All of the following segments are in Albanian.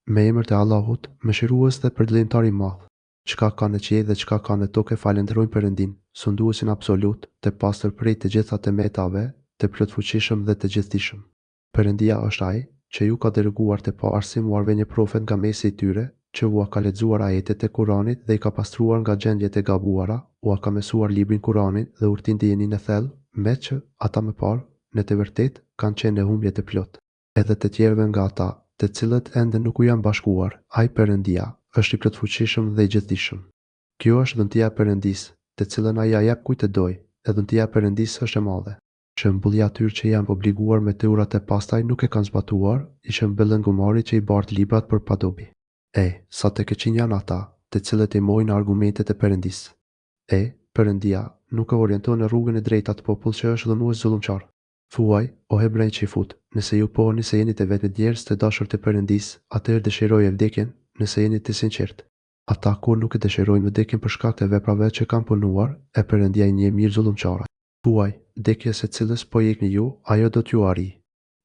Me emër të Allahut, mëshirues dhe përdëlimtar i madh. Çka ka në qiell dhe çka ka në tokë falenderojnë Perëndin, sunduesin absolut, të pastër prej të gjitha temetave, të plotfuqishëm dhe të gjithdijshëm. Perëndia është ai që ju ka dërguar të pa arsimuarve një profet nga mesi i tyre, që u ka lexuar ajetet e Kuranit dhe i ka pastruar nga gjendjet e gabuara, u ka mësuar librin Kuranin dhe urtin dijenin e thellë, me që ata më parë, në të vërtetë, kanë qenë në humbje të plot. Edhe të tjerëve nga ata, të cilët ende nuk u janë bashkuar, ai Perëndia është i plotfuqishëm dhe i gjithdijshëm. Kjo është dhëntia e Perëndisë, të cilën ai ja jep kujt të dojë, e dhëntia e Perëndisë është e madhe. Shembulli atyre që janë obliguar me teurat e pastaj nuk e kanë zbatuar, i shembëllën Gomarit që i bart librat për padobi. Sa të keqin janë ata, të cilët i mojnë argumentet e Perëndisë. Perëndia nuk e orienton në rrugën e drejtë atë popull që është dhënues zullumçar. Thuaj, o hebrejt që i fut, nëse ju pohoni se jeni të vetë djerës të dashur të Perëndisë, atëherë dëshiroj e vdekjen, nëse jeni të sinqert. Ata kur nuk e dëshirojnë vdekjen për shkak të veprave që kanë punuar, e Perëndia i njeh mirë zullumçarët. Thuaj, vdekja së cilës po ikni ju, ajo do t'ju arrijë.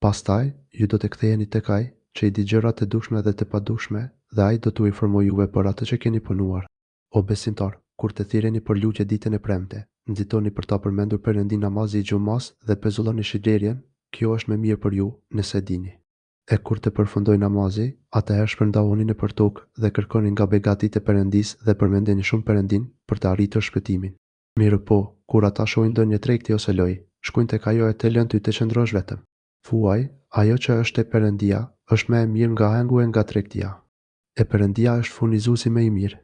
Pastaj, ju do të ktheheni tek ai, që i di gjërat e dukshme dhe të padukshme, dhe ai do t'u informojë juve për atë që keni punuar. O besimtar, kur të thirreni për lutje ditën e premte, nxitoni për ta përmendur Perëndin namazi i xumas dhe pezulloni shigjerjen, kjo është më mirë për ju, nëse dini. E kur të përfundoj namazi, atëherë shpërndahuni nëpër tokë dhe kërkoni nga begatitë e Perëndisë dhe përmendeni shumë Perëndin për të arritur shpëtimin. Mirë po, kur ata shohin ndonjë tregti ose lojë, shkojnë tek ajo e të lënë ty të qëndrosh vetëm. Thuaj, ajo që është e Perëndia është më e mirë nga hengu e nga tregtia. E Perëndia është furnizuesi më i mirë.